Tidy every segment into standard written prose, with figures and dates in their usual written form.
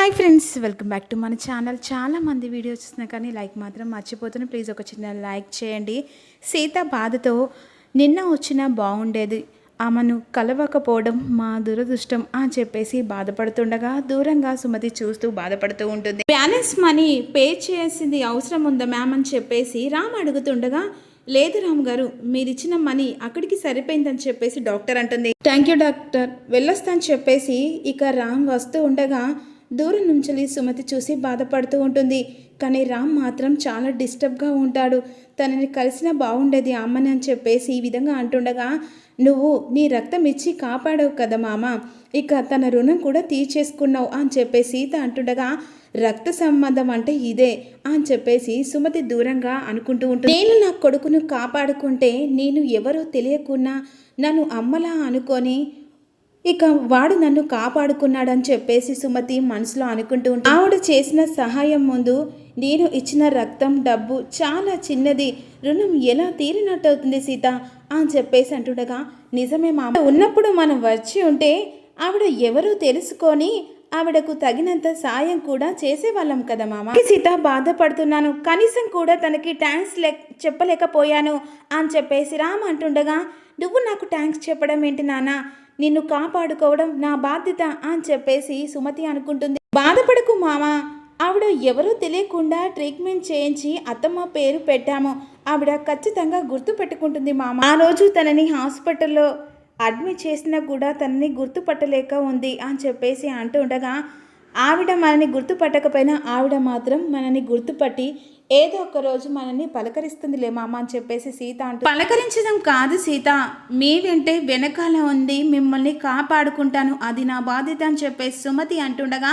Hi friends, welcome back to మన channel. చాలామంది video చూస్తున్నా కానీ లైక్ మాత్రం మర్చిపోతున్నాను. ప్లీజ్ ఒక చిన్న లైక్ చేయండి. సీత బాధతో నిన్న వచ్చినా బాగుండేది, ఆమెను కలవకపోవడం మా దురదృష్టం అని చెప్పేసి బాధపడుతుండగా దూరంగా సుమతి చూస్తూ బాధపడుతూ ఉంటుంది. బ్యాలెన్స్ మనీ పే చేసింది అవసరం ఉందా మ్యామ్ అని చెప్పేసి రామ్ అడుగుతుండగా, లేదు రామ్ గారు, మీరిచ్చిన మనీ అక్కడికి సరిపోయిందని చెప్పేసి డాక్టర్ అంటుంది. థ్యాంక్ యూ డాక్టర్, వెళ్ళొస్తాను చెప్పేసి ఇక రామ్ వస్తూ ఉండగా దూరం నుంచి సుమతి చూసి బాధపడుతూ ఉంటుంది. కానీ రామ్ మాత్రం చాలా డిస్టర్బ్గా ఉంటాడు. తనని కలిసినా బాగుండేది అమ్మని అని చెప్పేసి ఈ విధంగా అంటుండగా, నువ్వు నీ రక్తం ఇచ్చి కాపాడవు కదా మామ, ఇక తన రుణం కూడా తీర్చేసుకున్నావు అని చెప్పేసి సీత అంటుండగా, రక్త సంబంధం అంటే ఇదే అని చెప్పేసి సుమతి దూరంగా అనుకుంటూ ఉంటుంది. నేను నా కొడుకును కాపాడుకుంటే నేను ఎవరో తెలియకున్నా నన్ను అమ్మలా అనుకొని ఇక వాడు నన్ను కాపాడుకున్నాడని చెప్పేసి సుమతి మనసులో అనుకుంటూ ఉంటుంది. ఆవిడ చేసిన సహాయం ముందు నేను ఇచ్చిన రక్తం, డబ్బు చాలా చిన్నది, రుణం ఎలా తీరినట్టు అవుతుంది సీత అని చెప్పేసి అంటుండగా, నిజమే మామ, ఉన్నప్పుడు మనం వచ్చి ఉంటే ఆవిడ ఎవరో తెలుసుకొని ఆవిడకు తగినంత సాయం కూడా చేసేవాళ్ళం కదా మామ. సీత బాధపడుతున్నాను, కనీసం కూడా తనకి థ్యాంక్స్ చెప్పలేకపోయాను అని చెప్పేసి రామ్ అంటుండగా, నువ్వు నాకు థ్యాంక్స్ చెప్పడం ఏంటి నాన్న, నిన్ను కాపాడుకోవడం నా బాధ్యత అని చెప్పేసి సుమతి అనుకుంటుంది. బాధపడకు మామ, ఆవిడ ఎవరో తెలియకుండా ట్రీట్మెంట్ చేయించి అత్తమ్మ పేరు పెట్టాము, ఆవిడ ఖచ్చితంగా గుర్తు పెట్టుకుంటుంది మామ. ఆ రోజు తనని హాస్పిటల్లో అడ్మిట్ చేసినా కూడా తనని గుర్తుపట్టలేక ఉంది అని చెప్పేసి అంటూ ఉండగా, ఆవిడ మనని గుర్తుపట్టకపోయినా ఆవిడ మాత్రం మనని గుర్తుపట్టి ఏదో ఒక రోజు మనల్ని పలకరిస్తుందిలే మామ అని చెప్పేసి సీత అంటూ, పలకరించడం కాదు సీత, మీ వెంటే వెనకాల ఉంది, మిమ్మల్ని కాపాడుకుంటాను, అది నా బాధ్యత అని చెప్పేసి సుమతి అంటుండగా,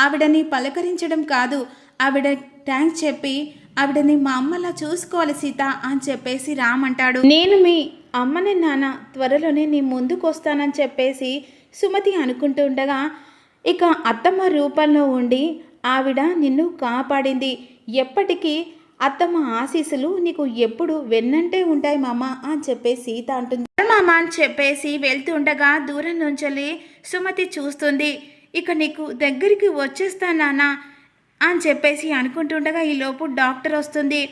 ఆవిడని పలకరించడం కాదు, ఆవిడ థ్యాంక్స్ చెప్పి ఆవిడని మా అమ్మలా చూసుకోవాలి సీత అని చెప్పేసి రామ్ అంటాడు. నేను మీ అమ్మని నాన్న, త్వరలోనే నీ ముందుకు వస్తానని చెప్పేసి సుమతి అనుకుంటూ ఉండగా, ఇక అత్తమ్మ రూపంలో ఉండి ఆవిడ నిన్ను కాపాడింది, ఎప్పటికీ అత్తమ్మ ఆశీస్సులు నీకు ఎప్పుడు వెన్నంటే ఉంటాయి మామ అని చెప్పేసి సీత అంటుంది. మామ అని చెప్పేసి వెళ్తూ ఉండగా దూరం నుంచి సుమతి చూస్తుంది. ఇక నీకు దగ్గరికి వచ్చేస్తానా అని చెప్పేసి అనుకుంటుండగా ఈలోపు డాక్టర్ వస్తుంది.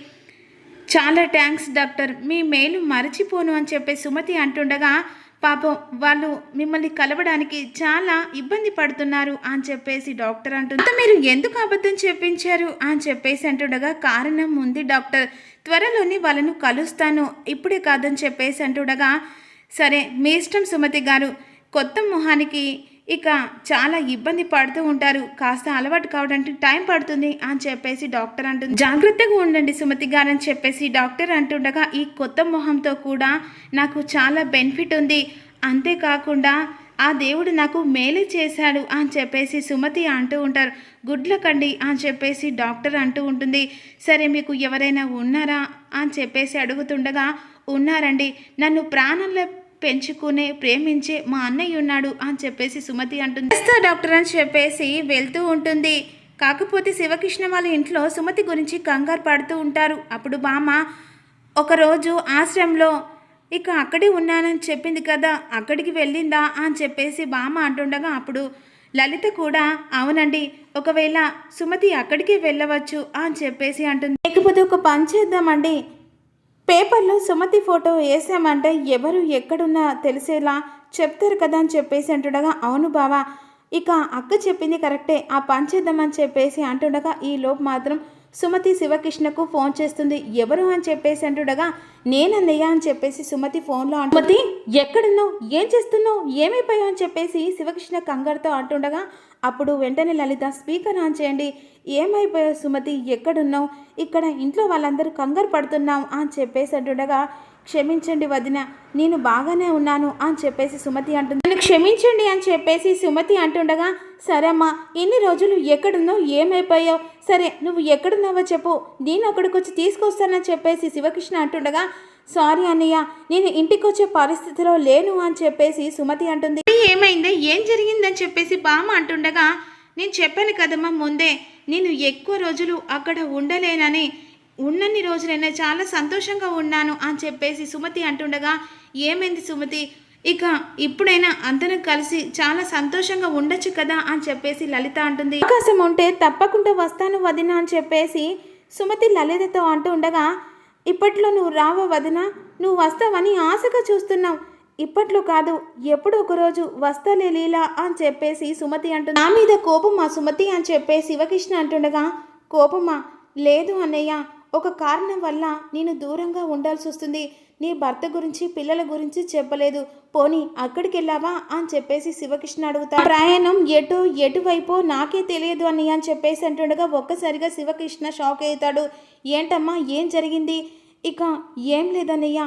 చాలా థ్యాంక్స్ డాక్టర్, మీ మేలు మరచిపోను అని చెప్పేసి సుమతి అంటుండగా, పాపం వాళ్ళు మిమ్మల్ని కలవడానికి చాలా ఇబ్బంది పడుతున్నారు అని చెప్పేసి డాక్టర్ అంటుంది. మీరు ఎందుకు అబద్ధం చెప్పించారు అని చెప్పేసి అంటుండగా, కారణం ఉంది డాక్టర్, త్వరలోనే వాళ్ళను కలుస్తాను, ఇప్పుడే కాదని చెప్పేసి అంటుండగా, సరే మీ ఇష్టం సుమతి గారు, కొత్త మొహానికి ఇక చాలా ఇబ్బంది పడుతూ ఉంటారు, కాస్త అలవాటు కావడానికి టైం పడుతుంది అని చెప్పేసి డాక్టర్ అంటుంది. జాగ్రత్తగా ఉండండి సుమతి గారు అని చెప్పేసి డాక్టర్ అంటుండగా, ఈ కొత్త మొహంతో కూడా నాకు చాలా బెనిఫిట్ ఉంది, అంతేకాకుండా ఆ దేవుడు నాకు మేలు చేశాడు అని చెప్పేసి సుమతి అంటూ ఉంటారు. గుడ్ లక్ అండి అని చెప్పేసి డాక్టర్ అంటూ ఉంటుంది. సరే మీకు ఎవరైనా ఉన్నారా అని చెప్పేసి అడుగుతుండగా, ఉన్నారండి, నన్ను ప్రాణంలో పెంచుకునే ప్రేమించే మా అన్నయ్య ఉన్నాడు అని చెప్పేసి సుమతి అంటుంది. డాక్టర్ అని చెప్పేసి వెళ్తూ ఉంటుంది. కాకపోతే శివకృష్ణ వాళ్ళ ఇంట్లో సుమతి గురించి కంగారు పడుతూ ఉంటారు. అప్పుడు బామ్మ ఒకరోజు ఆశ్రమంలో ఇక అక్కడే ఉన్నానని చెప్పింది కదా, అక్కడికి వెళ్ళిందా అని చెప్పేసి బామ్మ అంటుండగా, అప్పుడు లలిత కూడా అవునండి, ఒకవేళ సుమతి అక్కడికే వెళ్ళవచ్చు అని చెప్పేసి అంటుంది. లేకపోతే ఒక పని చేద్దామండి, పేపర్లో సుమతి ఫోటో వేసామంటే ఎవరు ఎక్కడున్నా తెలిసేలా చెప్తారు కదా అని చెప్పేసి అంటుండగా, అవును బావా, ఇక అక్క చెప్పింది కరెక్టే, ఆ పని చేద్దామని చెప్పేసి అంటుండగా ఈ లోపు మాత్రం సుమతి శివకృష్ణకు ఫోన్ చేస్తుంది. ఎవరు అని చెప్పేసి అంటుండగా, నేనన్నయ్య అని చెప్పేసి సుమతి ఫోన్లో సుమతి ఎక్కడున్నావు, ఏం చేస్తున్నావు, ఏమైపోయావు అని చెప్పేసి శివకృష్ణ కంగారుతో అంటుండగా, అప్పుడు వెంటనే లలిత స్పీకర్ ఆన్ చేయండి, ఏమైపోయావు సుమతి, ఎక్కడున్నావు, ఇక్కడ ఇంట్లో వాళ్ళందరూ కంగారు పడుతున్నాం అని చెప్పేసి అంటుండగా, క్షమించండి వదిన, నేను బాగానే ఉన్నాను అని చెప్పేసి సుమతి అంటుంది. నన్ను క్షమించండి అని చెప్పేసి సుమతి అంటుండగా, సరే అమ్మా, ఇన్ని రోజులు ఎక్కడున్నావు, ఏమైపోయావు, సరే నువ్వు ఎక్కడున్నావో చెప్పు, నేను అక్కడికి వచ్చి తీసుకొస్తానని చెప్పేసి శివకృష్ణ అంటుండగా, సారీ అన్నయ్య, నేను ఇంటికి వచ్చే పరిస్థితిలో లేను అని చెప్పేసి సుమతి అంటుంది. ఏమైందో, ఏం జరిగిందని చెప్పేసి బామ్మ అంటుండగా, నేను చెప్పాను కదమ్మా ముందే, నేను ఎక్కువ రోజులు అక్కడ ఉండలేనని, ఉన్నన్ని రోజులైనా చాలా సంతోషంగా ఉన్నాను అని చెప్పేసి సుమతి అంటుండగా, ఏమైంది సుమతి, ఇక ఇప్పుడైనా అందరం కలిసి చాలా సంతోషంగా ఉండొచ్చు కదా అని చెప్పేసి లలిత అంటుంది. అవకాశం ఉంటే తప్పకుండా వస్తాను వదిన అని చెప్పేసి సుమతి లలితతో అంటూ ఉండగా, ఇప్పట్లో నువ్వు రావా వదిన, నువ్వు వస్తావని ఆశగా చూస్తున్నావు, ఇప్పట్లో కాదు ఎప్పుడో ఒకరోజు వస్తాలే లీలా అని చెప్పేసి సుమతి అంటుంది. నా మీద కోపమా సుమతి అని చెప్పేసి శివకృష్ణ అంటుండగా, కోపమా లేదు అన్నయ్య, ఒక కారణం వల్ల నేను దూరంగా ఉండాల్సి వస్తుంది, నీ భర్త గురించి పిల్లల గురించి చెప్పలేదు, పోనీ అక్కడికి వెళ్ళావా అని చెప్పేసి శివకృష్ణ అడుగుతా. ప్రయాణం ఎటువైపో నాకే తెలియదు అన్నయ్య అని చెప్పేసి అంటుండగా ఒక్కసారిగా శివకృష్ణ షాక్ అవుతాడు. ఏంటమ్మా ఏం జరిగింది? ఇక ఏం లేదన్నయ్య,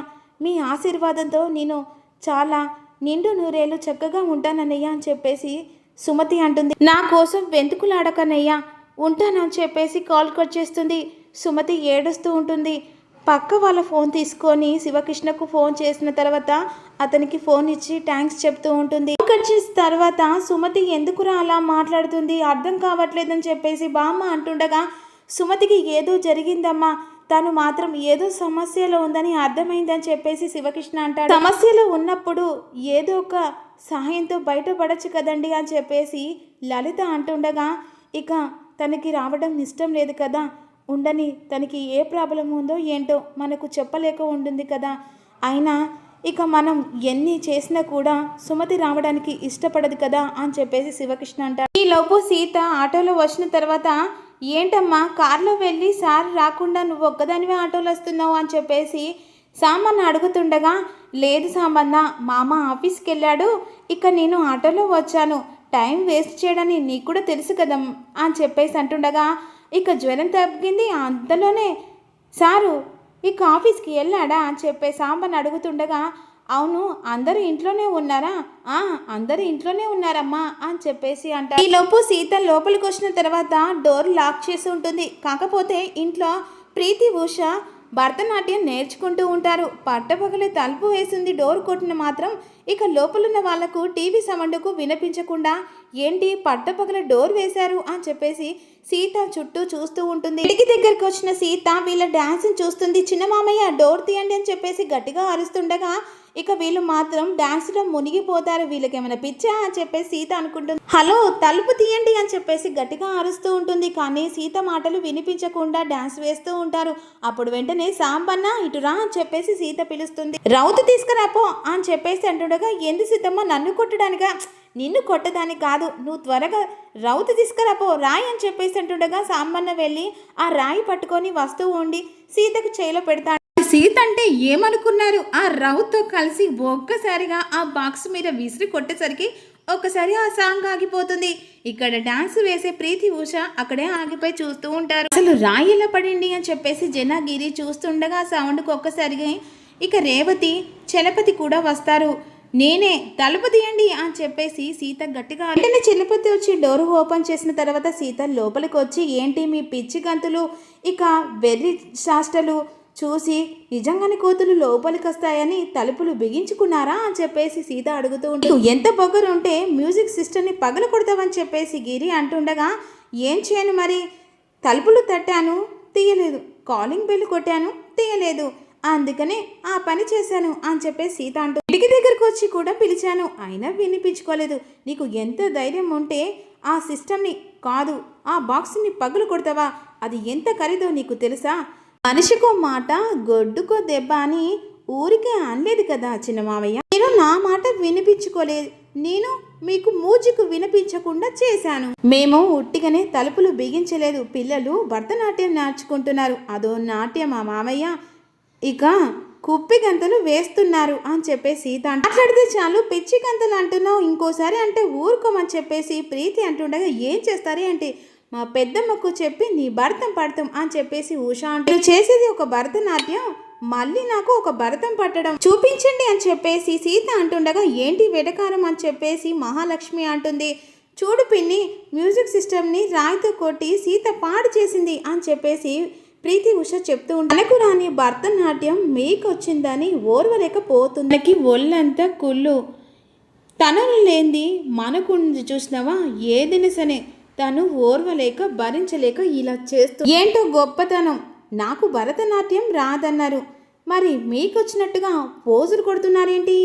మీ ఆశీర్వాదంతో నేను చాలా నిండు నూరేళ్ళు చక్కగా ఉంటానన్నయ్య అని చెప్పేసి సుమతి అంటుంది. నా కోసం వెంతుకులాడకన్నయ్యా, ఉంటానని చెప్పేసి కాల్ కట్ చేస్తుంది. సుమతి ఏడుస్తూ ఉంటుంది. పక్క వాళ్ళ ఫోన్ తీసుకొని శివకృష్ణకు ఫోన్ చేసిన తర్వాత అతనికి ఫోన్ ఇచ్చి థ్యాంక్స్ చెప్తూ ఉంటుంది. కట్ చేసిన తర్వాత సుమతి ఎందుకురా అలా మాట్లాడుతుంది, అర్థం కావట్లేదని చెప్పేసి బామ్మ అంటుండగా, సుమతికి ఏదో జరిగిందమ్మా, తను మాత్రం ఏదో సమస్యలో ఉందని అర్థమైందని చెప్పేసి శివకృష్ణ అంటాడు. సమస్యలో ఉన్నప్పుడు ఏదో ఒక సహాయంతో బయటపడచ్చు కదండి అని చెప్పేసి లలిత అంటుండగా, ఇక తనకి రావడం ఇష్టం లేదు కదా, ఉండని, తనకి ఏ ప్రాబ్లం ఉందో ఏంటో మనకు చెప్పలేక ఉంటుంది కదా, అయినా ఇక మనం ఎన్ని చేసినా కూడా సుమతి రావడానికి ఇష్టపడదు కదా అని చెప్పేసి శివకృష్ణ అంటాడు. ఈలోపు సీత ఆటోలో వచ్చిన తర్వాత, ఏంటమ్మా కారులో వెళ్ళి సార్ రాకుండా నువ్వు ఒక్కదానివే ఆటోలో వస్తున్నావు అని చెప్పేసి సామాన్ అడుగుతుండగా, లేదు సాంబన్న, మామ ఆఫీస్కి వెళ్ళాడు, ఇక నేను ఆటోలో వచ్చాను, టైం వేస్ట్ చేయడానికి నీకు కూడా తెలుసు కదా అని చెప్పేసి అంటుండగా, ఇక జ్వరం తగ్గింది అంతలోనే సారు ఇక ఆఫీస్కి వెళ్ళాడా అని చెప్పే సాంబన్ అడుగుతుండగా, అవును అందరూ ఇంట్లోనే ఉన్నారా? అందరూ ఇంట్లోనే ఉన్నారమ్మా అని చెప్పేసి అంటారు. ఈలోపు సీత లోపలికి వచ్చిన తర్వాత డోర్ లాక్ చేసి ఉంటుంది. కాకపోతే ఇంట్లో ప్రీతి ఉష భరతనాట్యం నేర్చుకుంటూ ఉంటారు. పట్టపగలే తలుపు వేసింది డోర్ కొట్టిన మాత్రం ఇక లోపలున్న వాళ్లకు టీవీ సౌండ్కు వినిపించకుండా, ఏంటి పట్టపగల డోర్ వేశారు అని చెప్పేసి సీత చుట్టూ చూస్తూ ఉంటుంది. ఇంటికి దగ్గరికి వచ్చిన సీత వీళ్ళ డాన్స్ని చూస్తుంది. చిన్న మామయ్య డోర్ తీయండి అని చెప్పేసి గట్టిగా అరుస్తుండగా, ఇక వీళ్ళు మాత్రం డాన్స్లో మునిగిపోతారు, వీళ్ళకి ఏమైనా పిచ్చా అని చెప్పేసి సీత అనుకుంటుంది. హలో తలుపు తీయండి అని చెప్పేసి గట్టిగా అరుస్తూ ఉంటుంది. కానీ సీత మాటలు వినిపించకుండా డాన్స్ వేస్తూ ఉంటారు. అప్పుడు వెంటనే సాంబన్న ఇటు రా అని చెప్పేసి సీత పిలుస్తుంది. రౌతు తీసుకురాపో అని చెప్పేసి అంటుండగా, ఎందు సీతమ్మ నన్ను కొట్టడానికా? నిన్ను కొట్టడానికి కాదు, నువ్వు త్వరగా రౌతు తీసుకురాపో రాయి అని చెప్పేసి అంటుండగా సాంబన్న వెళ్ళి ఆ రాయి పట్టుకొని వస్తూ ఉండి సీతకు చేయిలో పెడతాడు. సీత అంటే ఏమనుకున్నారు, ఆ రౌతో కలిసి ఒక్కసారిగా ఆ బాక్స్ మీద విసిరి కొట్టేసరికి ఒక్కసారి ఆ సాంగ్ ఆగిపోతుంది. ఇక్కడ డాన్స్ వేసే ప్రీతి ఉష అక్కడే ఆగిపోయి చూస్తూ ఉంటారు. అసలు రాయి ఎలా పడింది అని చెప్పేసి జనగిరి చూస్తుండగా సౌండ్కి ఒక్కసారిగా ఇక రేవతి చలపతి కూడా వస్తారు. నేనే తలుపు తీయండి అని చెప్పేసి సీత గట్టిగా అంటే చలపతి వచ్చి డోర్ ఓపెన్ చేసిన తర్వాత సీత లోపలికి వచ్చి, ఏంటి మీ పిచ్చి గంతులు, ఇక వెర్రి శాస్త్రలు చూసి నిజంగానే కోతులు లోపలికి వస్తాయని తలుపులు బిగించుకున్నారా అని చెప్పేసి సీత అడుగుతూ ఉంటే, ఎంత పొగరు ఉంటే మ్యూజిక్ సిస్టమ్ని పగల కొడతావని చెప్పేసి గిరి అంటుండగా, ఏం చేయను మరి, తలుపులు తట్టాను తీయలేదు, కాలింగ్ బెల్ కొట్టాను తీయలేదు, అందుకనే ఆ పని చేశాను అని చెప్పేసి సీత అంటూ ఇంటికి దగ్గరకు వచ్చి కూడా పిలిచాను, అయినా వినిపించుకోలేదు, నీకు ఎంత ధైర్యం ఉంటే ఆ సిస్టమ్ని కాదు ఆ బాక్స్ని పగలు కొడతావా, అది ఎంత ఖరీదో నీకు తెలుసా, మనిషికో మాట గొడ్డుకో దెబ్బ అని ఊరికే అనలేదు కదా చిన్న మావయ్య, నేను నా మాట వినిపించుకోలేదు, నేను మీకు మూజికు వినిపించకుండా చేశాను, మేము ఉట్టిగానే తలుపులు బిగించలేదు, పిల్లలు భరతనాట్యం నేర్చుకుంటున్నారు, అదో నాట్యం మా మావయ్య, ఇక కుప్పి గంతలు వేస్తున్నారు అని చెప్పేసి సీత మాట్లాడితే చాలు పిచ్చి గంతలు అంటున్నావు, ఇంకోసారి అంటే ఊరుకోమని చెప్పేసి ప్రీతి అంటుండగా, ఏం చేస్తారే అంటే మా పెద్దమ్మకు చెప్పి నీ భరతం పడతాం అని చెప్పేసి ఉష అంటే, చేసేది ఒక భరతనాట్యం, మళ్ళీ నాకు ఒక భరతం పట్టడం చూపించండి అని చెప్పేసి సీత అంటుండగా, ఏంటి వెటకారం అని చెప్పేసి మహాలక్ష్మి అంటుంది, చూడు పిన్ని మ్యూజిక్ సిస్టమ్ని రాయితో కొట్టి సీత పాడు చేసింది అని చెప్పేసి ప్రీతి ఉష చెప్తూ ఉంటాను. తనకు రాని భరతనాట్యం మీకు వచ్చిందని ఓర్వలేకపోతుంది, తనకి ఒళ్ళంతా కుళ్ళు, తనను లేనిది మనకు చూసినావా ఏదైనా సరే తను ఓర్వలేక భరించలేక ఇలా చేస్తూ, ఏంటో గొప్పతనం, నాకు భరతనాట్యం రాదన్నారు, మరి మీకు వచ్చినట్టుగా పోజులు కొడుతున్నారేంటి?